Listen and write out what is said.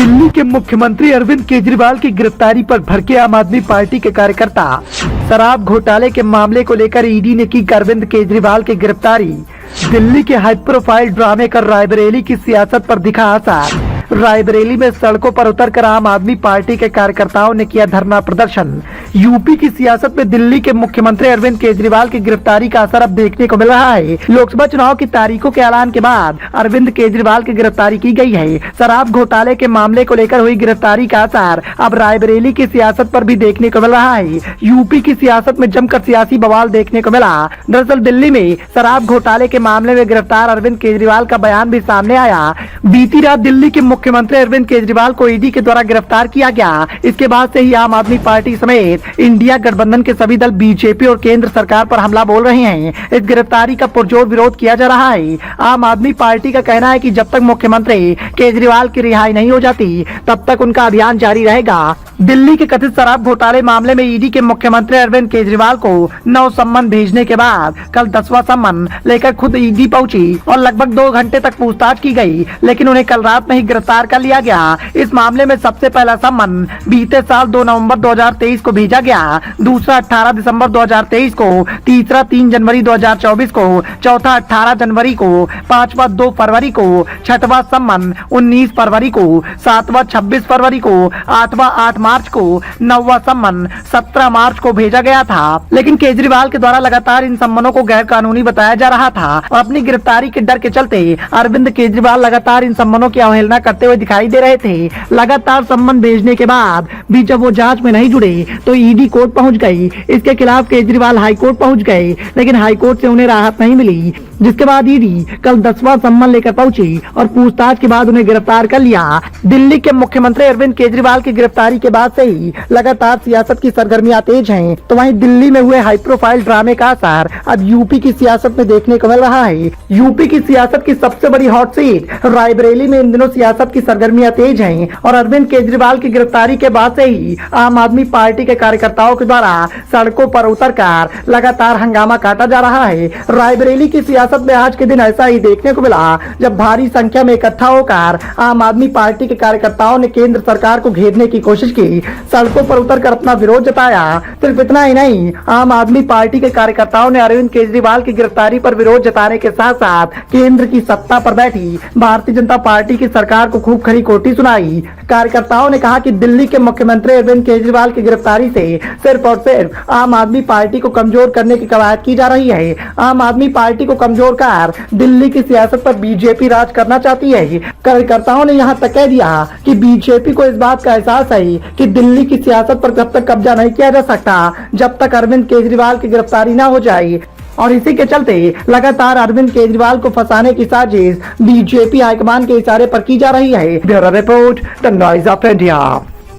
दिल्ली के मुख्यमंत्री अरविंद केजरीवाल की गिरफ्तारी पर भड़के आम आदमी पार्टी के कार्यकर्ता। शराब घोटाले के मामले को लेकर ईडी ने की अरविंद केजरीवाल की गिरफ्तारी। दिल्ली के हाई प्रोफाइल ड्रामे कर रायबरेली की सियासत पर दिखा असर। रायबरेली में सड़कों पर उतरकर आम आदमी पार्टी के कार्यकर्ताओं ने किया धरना प्रदर्शन। यूपी की सियासत में दिल्ली के मुख्यमंत्री अरविंद केजरीवाल की गिरफ्तारी का असर अब देखने को मिल रहा है। लोकसभा चुनाव की तारीखों के ऐलान के बाद अरविंद केजरीवाल की गिरफ्तारी की गई है। शराब घोटाले के मामले को लेकर हुई गिरफ्तारी का असर अब रायबरेली की सियासत पर भी देखने को मिल रहा है। यूपी की सियासत में जमकर सियासी बवाल देखने को मिला। दरअसल दिल्ली में शराब घोटाले के मामले में गिरफ्तार अरविंद केजरीवाल का बयान भी सामने आया। बीती रात दिल्ली के मुख्यमंत्री अरविंद केजरीवाल को ईडी के द्वारा गिरफ्तार किया गया। इसके बाद से ही आम आदमी पार्टी समेत इंडिया गठबंधन के सभी दल बीजेपी और केंद्र सरकार पर हमला बोल रहे हैं। इस गिरफ्तारी का पुरजोर विरोध किया जा रहा है। आम आदमी पार्टी का कहना है कि जब तक मुख्यमंत्री केजरीवाल की रिहाई नहीं हो जाती तब तक उनका अभियान जारी रहेगा। दिल्ली के कथित शराब घोटाले मामले में ईडी के मुख्यमंत्री अरविंद केजरीवाल को 9 सम्मन भेजने के बाद कल 10वां सम्मन लेकर खुद ईडी पहुंची और लगभग 2 घंटे तक पूछताछ की गई, लेकिन उन्हें कल रात में ही गिरफ्तार कर लिया गया। इस मामले में सबसे पहला सम्मन बीते साल 2 नवंबर 2023 को भेजा गया, दूसरा 18 दिसंबर 2023 को, तीसरा 3 जनवरी 2024 को, चौथा 18 जनवरी को, पांचवा 2 फरवरी को, छठवां सम्मन 19 फरवरी को, सातवां 26 फरवरी को, आठवां 8 मार्च को, 9वां सम्मन 17 मार्च को भेजा गया था। लेकिन केजरीवाल के द्वारा लगातार इन सम्मनों को गैर कानूनी बताया जा रहा था और अपनी गिरफ्तारी के डर के चलते अरविंद केजरीवाल लगातार इन सम्मनों की अवहेलना करते हुए दिखाई दे रहे थे। लगातार सम्मन भेजने के बाद भी जब वो जांच में नहीं जुड़े तो ईडी कोर्ट पहुंच गई। इसके खिलाफ केजरीवाल हाई कोर्ट पहुंच गए, लेकिन हाई कोर्ट से उन्हें राहत नहीं मिली, जिसके बाद ईडी कल 10वां सम्मन लेकर पहुंची और पूछताछ के बाद उन्हें गिरफ्तार कर लिया। दिल्ली के मुख्यमंत्री अरविंद केजरीवाल की गिरफ्तारी के बाद से ही लगातार सियासत की सरगर्मियां तेज हैं। तो वहीं दिल्ली में हुए हाई प्रोफाइल ड्रामे का असर अब यूपी की सियासत में देखने को मिल रहा है। यूपी की सियासत की सबसे बड़ी हॉट सीट रायबरेली में इन दिनों सियासत की सरगर्मियां तेज हैं और अरविंद केजरीवाल की गिरफ्तारी के बाद से ही आम आदमी पार्टी के कार्यकर्ताओं के द्वारा सड़कों पर उतरकर लगातार हंगामा काटा जा रहा है। रायबरेली की सियासत में आज के दिन ऐसा ही देखने को मिला, जब भारी संख्या में इकट्ठा होकर आम आदमी पार्टी के कार्यकर्ताओं ने केंद्र सरकार को घेरने की कोशिश की, सड़कों पर उतरकर अपना विरोध जताया। सिर्फ इतना ही नहीं, आम आदमी पार्टी के कार्यकर्ताओं ने अरविंद केजरीवाल की गिरफ्तारी पर विरोध जताने के साथ साथ केंद्र की सत्ता पर बैठी भारतीय जनता पार्टी की सरकार को खूब खरी खोटी सुनाई। कार्यकर्ताओं ने कहा कि दिल्ली के मुख्यमंत्री अरविंद केजरीवाल की गिरफ्तारी से सिर्फ और सिर्फ आम आदमी पार्टी को कमजोर करने की कवायद की जा रही है। आम आदमी पार्टी को कमजोर कर दिल्ली की सियासत पर बीजेपी राज करना चाहती है। कार्यकर्ताओं ने यहाँ तक कह दिया कि बीजेपी को इस बात का एहसास है कि दिल्ली की सियासत पर जब तक कब्जा नहीं किया जा सकता जब तक अरविंद केजरीवाल की गिरफ्तारी न हो जाए, और इसी के चलते लगातार अरविंद केजरीवाल को फंसाने की साजिश बीजेपी हाईकमान के इशारे पर की जा रही है। Bureau report, the noise of India.